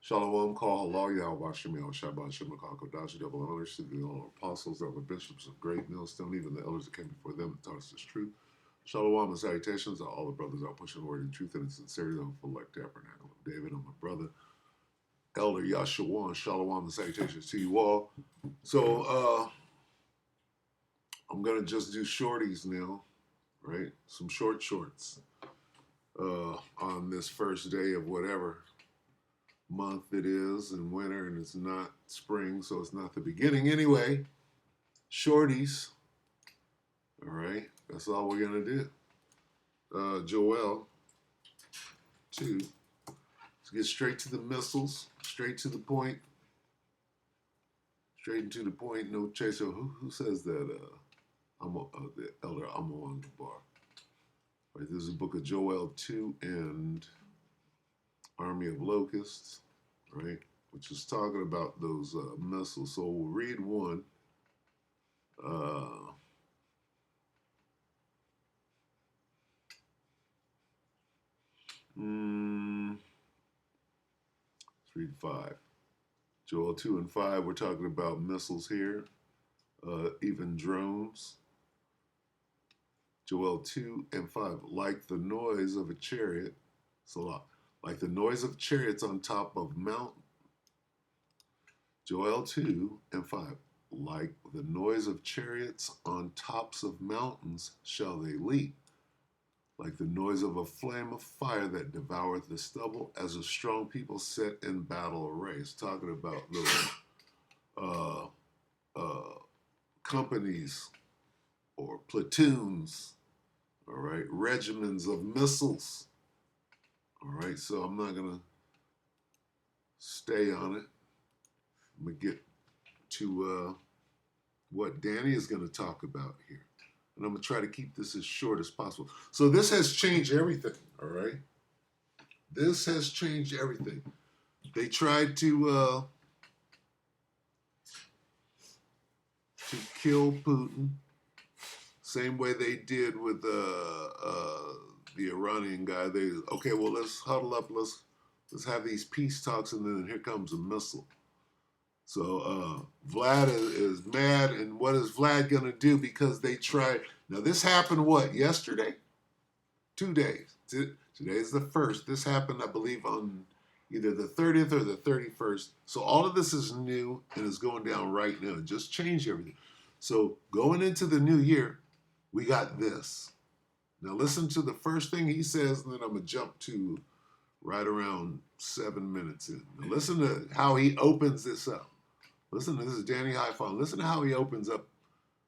Shalom, call halal Yahweh Shemel, Shabbat Shemakah, Kodash, double honors to the apostles, elder bishops of great millstone, even the elders that came before them and taught us this truth. Shalom and salutations to all the brothers out pushing the word in truth and in sincerity on full like tabernacle of David and my brother, Elder Yahshua. Shalom and salutations to you all. So I'm gonna just do shorties now, right? Some shorts on this first day of whatever month it is in winter, and it's not spring, so it's not the beginning anyway. Shorties. All right, that's all we're gonna do. Joel 2. Let's get straight to the missiles, straight to the point, straight into the point, no chaser. Who says that? The elder Amon Gabar. Right, this is the book of Joel 2 and Army of Locusts, right? Which is talking about those missiles. So we'll read one. Let's read 5. Joel 2 and 5, we're talking about missiles here, even drones. Joel 2 and 5, like the noise of a chariot, Salah, like the noise of chariots on top of mountain. Joel 2 and 5, like the noise of chariots on tops of mountains shall they leap, like the noise of a flame of fire that devoureth the stubble, as a strong people set in battle array. It's talking about those companies or platoons, all right, regiments of missiles. All right, so I'm not going to stay on it. I'm going to get to what Danny is going to talk about here. And I'm going to try to keep this as short as possible. So this has changed everything, all right? This has changed everything. They tried to kill Putin, same way they did with the Iranian guy. Okay, well, let's huddle up, let's have these peace talks, and then here comes a missile. So Vlad is mad, and what is Vlad going to do? Because they tried. Now, this happened, what, yesterday? 2 days. Today is the 1st. This happened, I believe, on either the 30th or the 31st. So all of this is new and is going down right now. It just changed everything. So going into the new year, we got this. Now listen to the first thing he says, and then I'm going to jump to right around 7 minutes in. Now listen to how he opens this up. Listen to this is Danny Highfall. Listen to how he opens up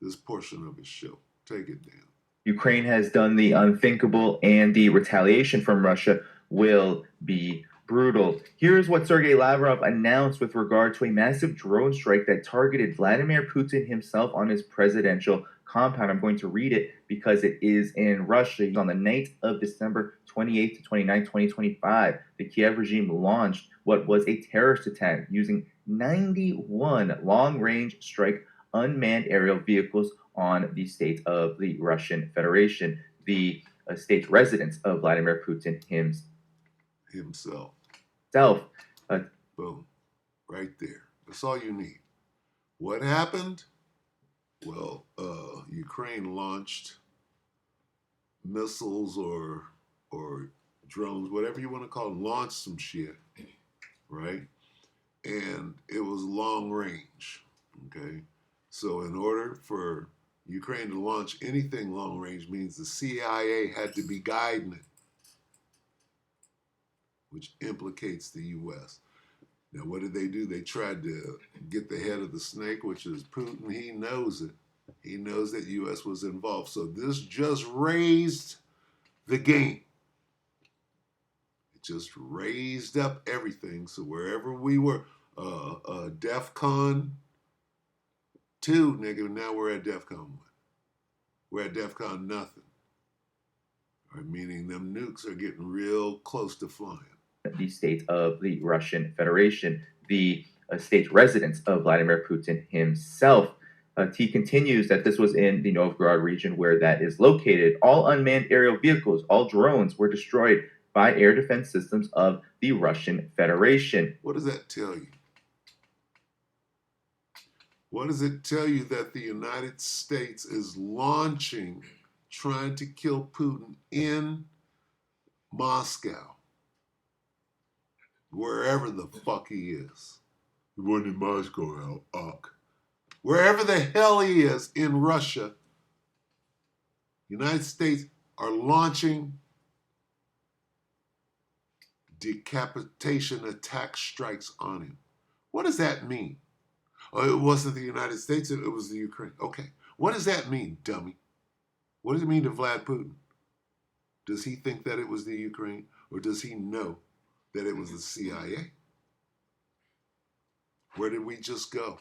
this portion of his show. Take it, Dan. Ukraine has done the unthinkable, and the retaliation from Russia will be brutal. Here's what Sergei Lavrov announced with regard to a massive drone strike that targeted Vladimir Putin himself on his presidential compound. I'm going to read it because it is in Russia. On the night of December 28th to 29th, 2025, the Kiev regime launched what was a terrorist attack using 91 long-range strike unmanned aerial vehicles on the state of the Russian Federation, the state residence of Vladimir Putin himself. Boom. Right there. That's all you need. What happened? Well, Ukraine launched missiles or drones, whatever you want to call them, launched some shit, right? And it was long range, okay? So in order for Ukraine to launch anything long range means the CIA had to be guiding it, which implicates the U.S. Now, what did they do? They tried to get the head of the snake, which is Putin. He knows it. He knows that the U.S. was involved. So this just raised the game. It just raised up everything. So wherever we were, DEFCON 2, nigga, now we're at DEFCON 1. We're at DEFCON nothing. All right, meaning them nukes are getting real close to flying. The state of the Russian Federation, the state residence of Vladimir Putin himself. He continues that this was in the Novgorod region where that is located. All unmanned aerial vehicles, all drones were destroyed by air defense systems of the Russian Federation. What does that tell you? What does it tell you that the United States is launching, trying to kill Putin in Moscow? Wherever the fuck he is. He wasn't in Moscow, wherever the hell he is in Russia, United States are launching decapitation attack strikes on him. What does that mean? Oh, it wasn't the United States, it was the Ukraine. Okay, what does that mean, dummy? What does it mean to Vlad Putin? Does he think that it was the Ukraine, or does he know that it was the CIA? Where did we just go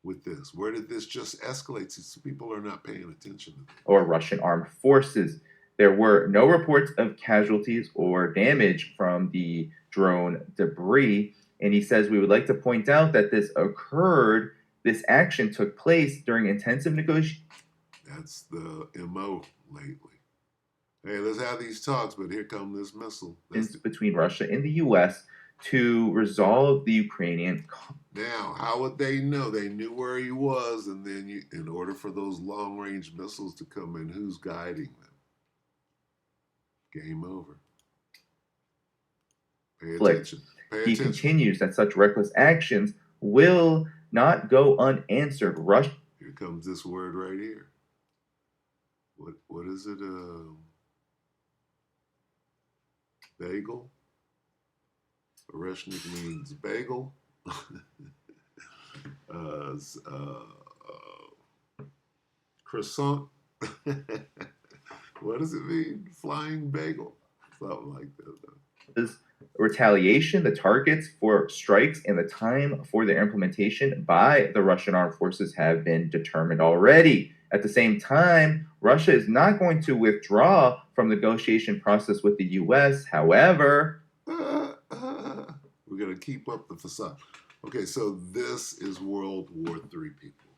with this? Where did this just escalate? Since people are not paying attention to this. Or Russian armed forces. There were no reports of casualties or damage from the drone debris. And he says, we would like to point out that this action took place during intensive negotiations. That's the MO lately. Hey, let's have these talks, but here come this missile. Between Russia and the U.S. to resolve the Ukrainian. Now, how would they know? They knew where he was, and then in order for those long-range missiles to come in, who's guiding them? Game over. Pay attention. He continues that such reckless actions will not go unanswered. Here comes this word right here. What is it? Bagel? Oreshnik means bagel. Croissant. What does it mean? Flying bagel. Something like that. This retaliation, the targets for strikes, and the time for their implementation by the Russian armed forces have been determined already. At the same time, Russia is not going to withdraw from the negotiation process with the U.S. However, we're going to keep up the facade. Okay, so this is World War III, people.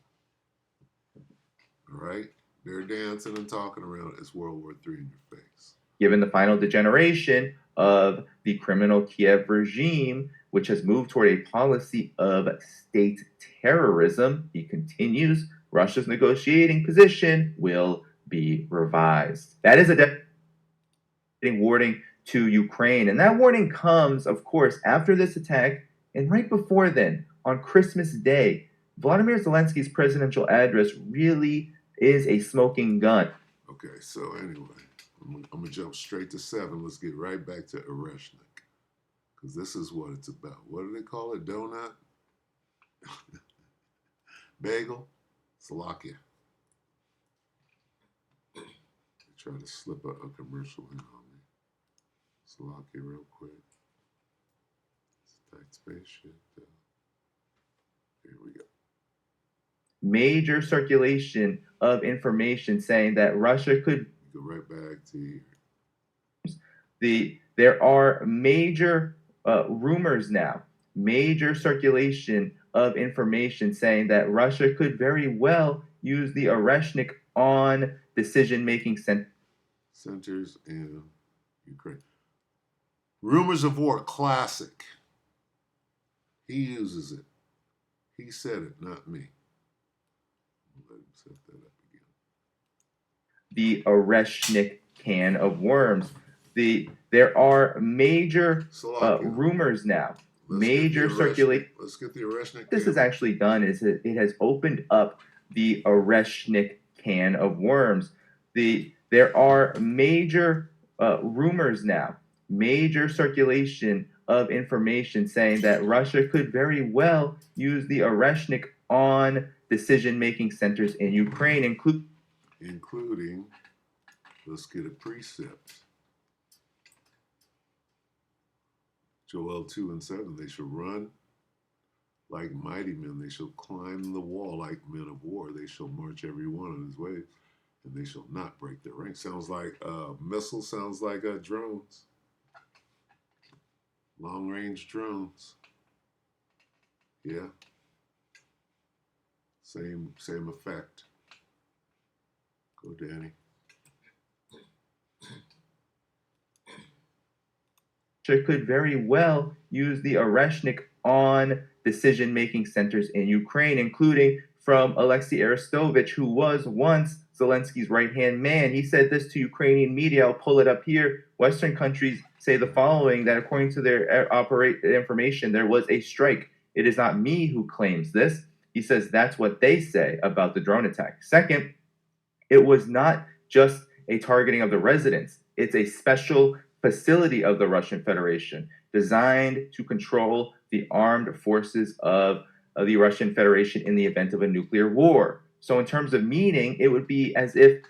All right? They're dancing and talking around. It's World War III in your face. Given the final degeneration of the criminal Kiev regime, which has moved toward a policy of state terrorism, he continues, Russia's negotiating position will be revised. That is a devastating warning to Ukraine. And that warning comes, of course, after this attack and right before then, on Christmas Day. Vladimir Zelensky's presidential address really is a smoking gun. Okay, so anyway, I'm going to jump straight to 7. Let's get right back to Oreshnik, because this is what it's about. What do they call it? Donut? Bagel? Slovakia. They try to slip a commercial in on me. Slovakia real quick. Tight space shit. Here we go. Major circulation of information saying that Russia could go right back to here. There are major rumors now, major circulation of information saying that Russia could very well use the Oreshnik on decision-making centers in Ukraine. Rumors of war, classic. He uses it. He said it, not me. Let him set that up again. The Oreshnik can of worms. There are major rumors now. Major circulation. Let's get the Oreshnik. This has actually done is it has opened up the Oreshnik can of worms. There are major rumors now. Major circulation of information saying that Russia could very well use the Oreshnik on decision-making centers in Ukraine, including, let's get a precept. Joel 2 and 7, they shall run like mighty men. They shall climb the wall like men of war. They shall march every one on his way, and they shall not break their ranks. Sounds like missiles, sounds like drones. Long-range drones. Yeah. Same effect. Go, Danny. could very well use the Oreshnik on decision-making centers in Ukraine, including from Alexei Arestovich, who was once Zelensky's right-hand man. He said this to Ukrainian media. I'll pull it up here. Western countries say the following, that according to their information, there was a strike. It is not me who claims this. He says that's what they say about the drone attack. Second, it was not just a targeting of the residents. It's a special facility of the Russian Federation designed to control the armed forces of the Russian Federation in the event of a nuclear war. So, in terms of meaning, it would be as if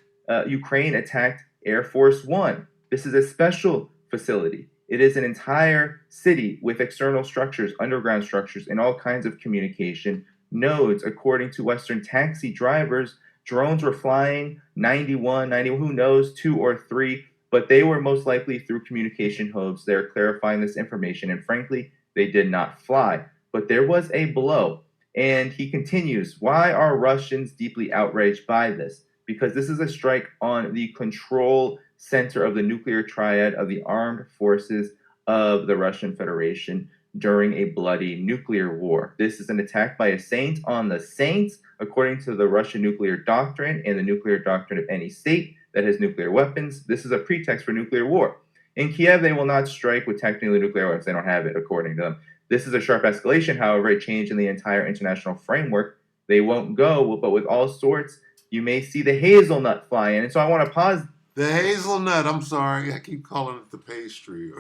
Ukraine attacked Air Force One. This is a special facility. It is an entire city with external structures, underground structures, and all kinds of communication nodes. According to Western taxi drivers, drones were flying 91, who knows, 2 or 3, but they were most likely through communication hubs. They're clarifying this information, and frankly, they did not fly. But there was a blow. And he continues, why are Russians deeply outraged by this? Because this is a strike on the control center of the nuclear triad of the armed forces of the Russian Federation during a bloody nuclear war. This is an attack by a saint on the saints, according to the Russian nuclear doctrine and the nuclear doctrine of any state that has nuclear weapons. This is a pretext for nuclear war. In Kiev, they will not strike with technically nuclear weapons. They don't have it, according to them. This is a sharp escalation, however, a change in the entire international framework. They won't go, but with all sorts, you may see the hazelnut flying. And so I want to pause. The hazelnut, I'm sorry, I keep calling it the pastry.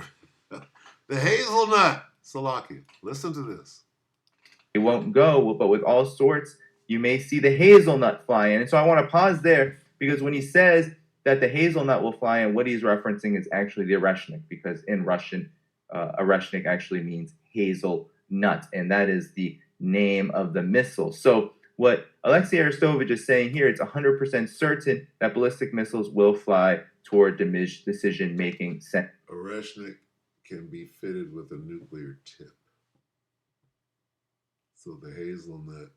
The hazelnut, Salakia. Listen to this. They won't go, but with all sorts, you may see the hazelnut flying. And so I want to pause there, because when he says that the hazelnut will fly, and what he's referencing is actually the Oreshnik, because in Russian, Oreshnik actually means hazelnut, and that is the name of the missile. So what Alexei Arestovich is saying here, it's 100% certain that ballistic missiles will fly toward decision-making center. Oreshnik can be fitted with a nuclear tip. So the hazelnut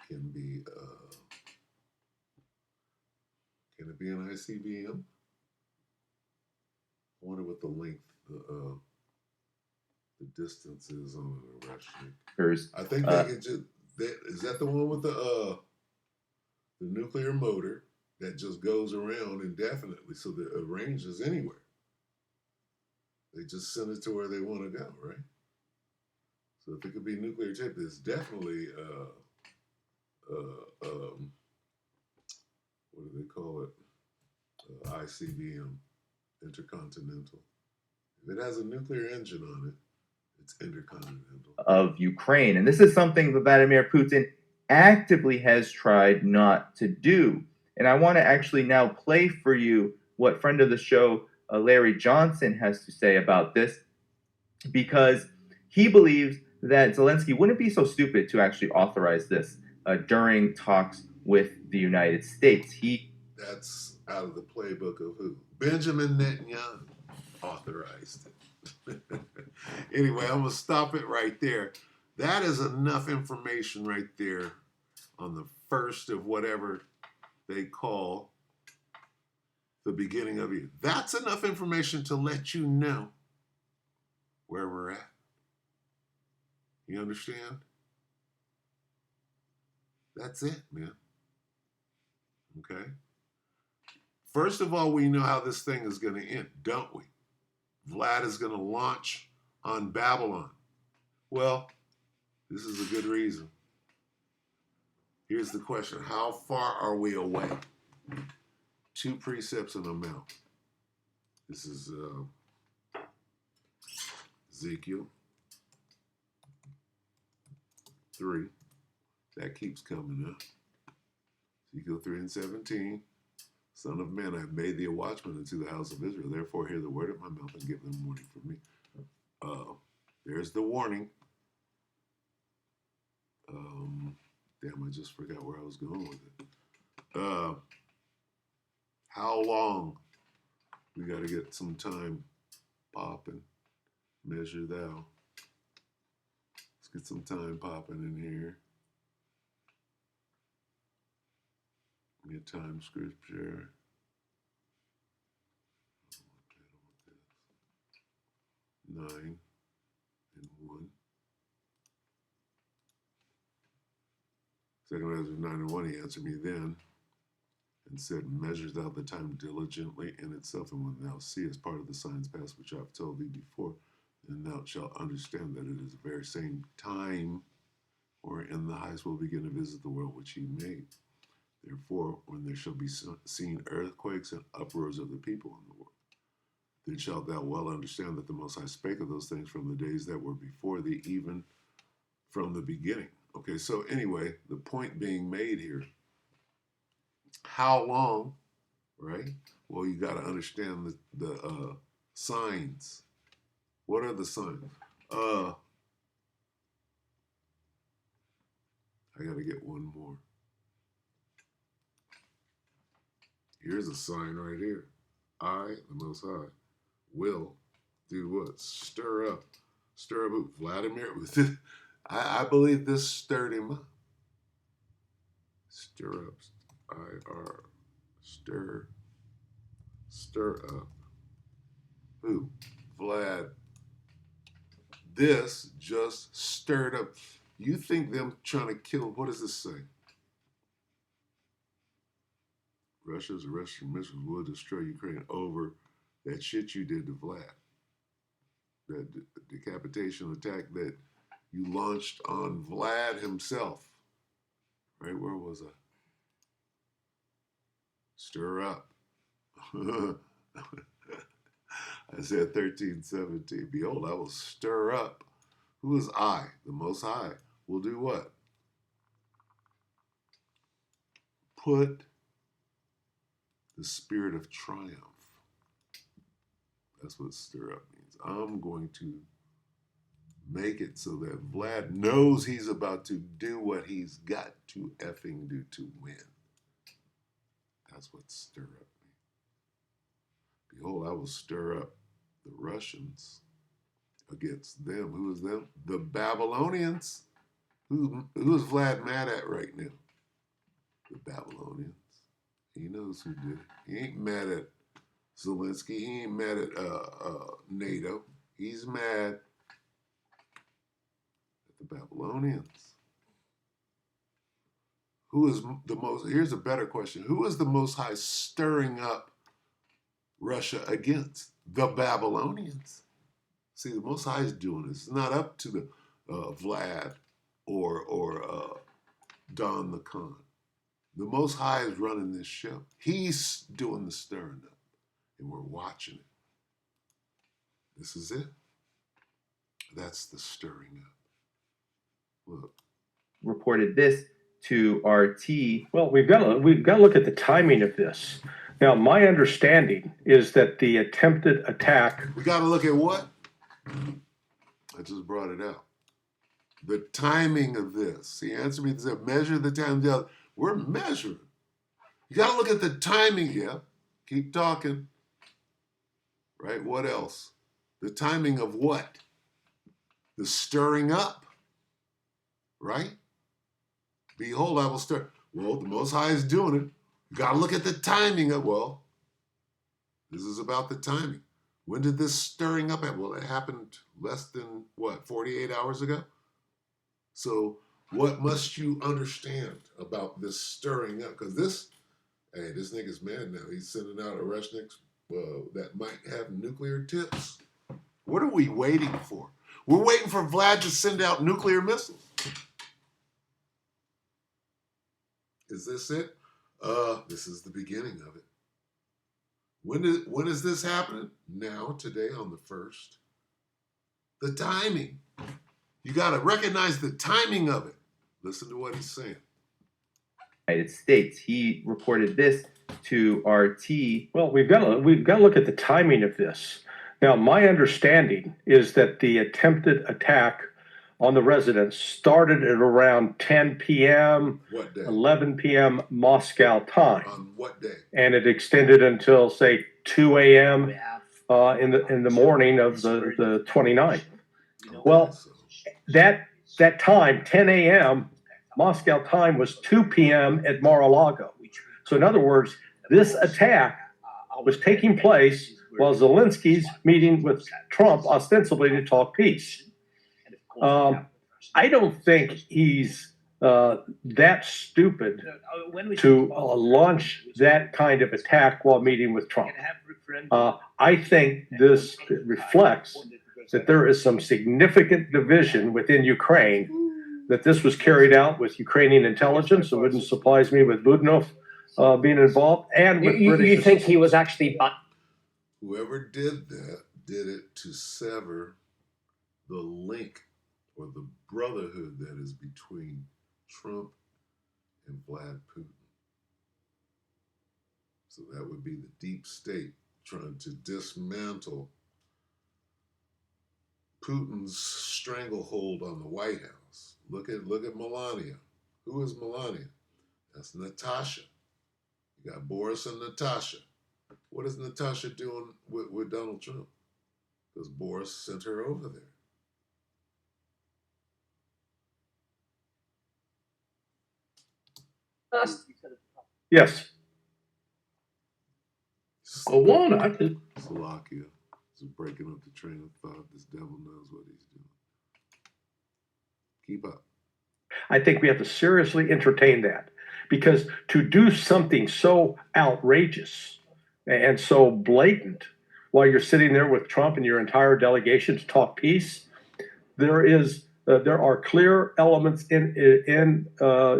can be, can it be an ICBM? I wonder what the length, the distance is on an Oreshnik. I think they can just, is that the one with the nuclear motor that just goes around indefinitely, so the range is anywhere. They just send it to where they want to go, right? So if it could be nuclear tip, it's definitely what do they call it? ICBM, intercontinental. If it has a nuclear engine on it, it's intercontinental. Of Ukraine. And this is something that Vladimir Putin actively has tried not to do. And I want to actually now play for you what friend of the show, Larry Johnson, has to say about this, because he believes that Zelensky wouldn't be so stupid to actually authorize this during talks with the United States. That's out of the playbook of who? Benjamin Netanyahu authorized it. Anyway, I'm going to stop it right there. That is enough information right there on the first of whatever they call the beginning of it. That's enough information to let you know where we're at. You understand? That's it, man. Okay? First of all, we know how this thing is going to end, don't we? Vlad is going to launch on Babylon. Well, this is a good reason. Here's the question. How far are we away? 2 precepts and a mount. This is Ezekiel 3. That keeps coming up. Ezekiel 3:17. Son of man, I have made thee a watchman unto the house of Israel. Therefore, hear the word of my mouth and give them warning from me. There's the warning. Damn, I just forgot where I was going with it. How long? We got to get some time popping. Measure thou. Let's get some time popping in here. Get time scripture. 9 and 1. Second Ezra 9 and 1, he answered me then and said, measures thou the time diligently in itself, and when thou seest part of the signs past which I have told thee before, then thou shalt understand that it is the very same time wherein the highest will begin to visit the world which he made. Therefore, when there shall be seen earthquakes and uproars of the people in the world, then shalt thou well understand that the Most High spake of those things from the days that were before thee, even from the beginning. Okay, so anyway, the point being made here, how long, right? Well, you got to understand the signs. What are the signs? I got to get one more. Here's a sign right here. I, the Most High, will do what? Stir up who? Vladimir. I believe this stirred him up. Stir up. I-R. Stir up. Who? Vlad. This just stirred up. You think them trying to kill, what does this say? Russia's Russian missiles will destroy Ukraine over that shit you did to Vlad. That decapitation attack that you launched on Vlad himself. Right, where was I? Stir up. Isaiah 13:17. Behold, I will stir up. Who is I? The Most High will do what? Put the spirit of triumph. That's what stir up means. I'm going to make it so that Vlad knows he's about to do what he's got to effing do to win. That's what stir up means. Behold, I will stir up the Russians against them. Who is them? The Babylonians. Who is Vlad mad at right now? The Babylonians. He knows who did it. He ain't mad at Zelensky. He ain't mad at NATO. He's mad at the Babylonians. Who is the most, here's a better question. Who is the Most High stirring up Russia against? The Babylonians. See, the Most High is doing this. It's not up to the Vlad or Don the Khan. The Most High is running this show. He's doing the stirring up, and we're watching it. This is it. That's the stirring up. Look. Reported this to RT. Well, we've got to look at the timing of this. Now, my understanding is that the attempted attack. We got to look at what? I just brought it out. The timing of this. He answered me and said, measure the time. We're measuring. You got to look at the timing. Yeah. Keep talking. Right? What else? The timing of what? The stirring up. Right? Behold, I will stir. Well, the Most High is doing it. You got to look at the timing of, well, this is about the timing. When did this stirring up happen? Well, it happened less than, 48 hours ago? So what must you understand about this stirring up? Because this nigga's mad now. He's sending out Oreshniks that might have nuclear tips. What are we waiting for? We're waiting for Vlad to send out nuclear missiles. Is this it? This is the beginning of it. When is this happening? Now, today, on the 1st. The timing. You got to recognize the timing of it. Listen to what he's saying. United States. He reported this to RT. Well, we've got to look at the timing of this. Now, my understanding is that the attempted attack on the residence started at around 10 p.m., What day? 11 p.m. Moscow time. On what day? And it extended until, say, 2 a.m. In the morning of the 29th. Well, that time, 10 a.m. Moscow time, was 2 p.m. at Mar-a-Lago. So in other words, this attack was taking place while Zelensky's meeting with Trump ostensibly to talk peace. I don't think he's that stupid to launch that kind of attack while meeting with Trump. I think this reflects that there is some significant division within Ukraine, that this was carried out with Ukrainian intelligence. It wouldn't surprise me with Budnov being involved, and with British. You think he was actually... Whoever did that did it to sever the link or the brotherhood that is between Trump and Vlad Putin. So that would be the deep state trying to dismantle Putin's stranglehold on the White House. Look at Melania. Who is Melania? That's Natasha. You got Boris and Natasha. What is Natasha doing with Donald Trump? Because Boris sent her over there. Yes. Go on. Slovakia. Just breaking up the train of thought. This devil knows what he's doing. Keep up. I think we have to seriously entertain that, because to do something so outrageous and so blatant while you're sitting there with Trump and your entire delegation to talk peace, there are clear elements in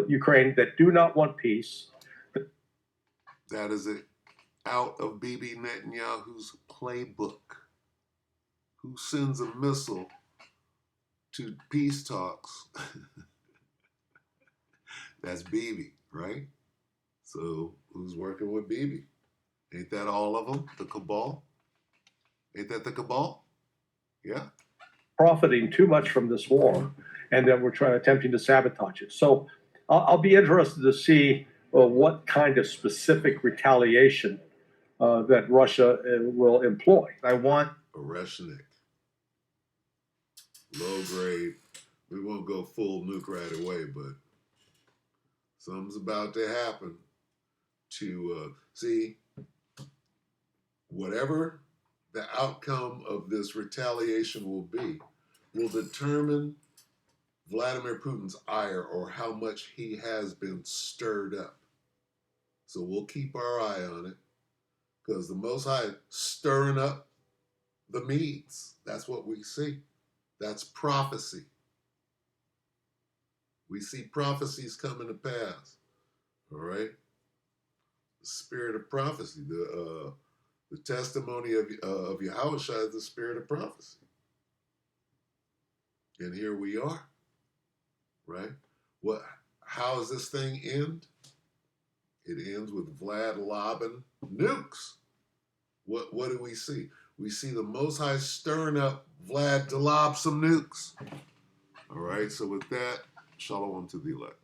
Ukraine that do not want peace. That is it. Out of Bibi Netanyahu's playbook. Who sends a missile to peace talks? That's Bibi, right? So who's working with Bibi? Ain't that all of them? The cabal? Ain't that the cabal? Yeah. Profiting too much from this war, and that we're attempting to sabotage it. So I'll be interested to see what kind of specific retaliation that Russia will employ. I want Oreshnik. Low grade. We won't go full nuke right away, but something's about to happen to see whatever the outcome of this retaliation will determine Vladimir Putin's ire, or how much he has been stirred up. So we'll keep our eye on it, because the Most High stirring up the Medes. That's what we see. That's prophecy. We see prophecies coming to pass. All right? The spirit of prophecy, the testimony of Yahushua is the spirit of prophecy. And here we are. Right? How does this thing end? It ends with Vlad lobbing nukes. What do we see? We see the Most High stirring up Vlad to lob some nukes. All right, so with that, shalom to the elect.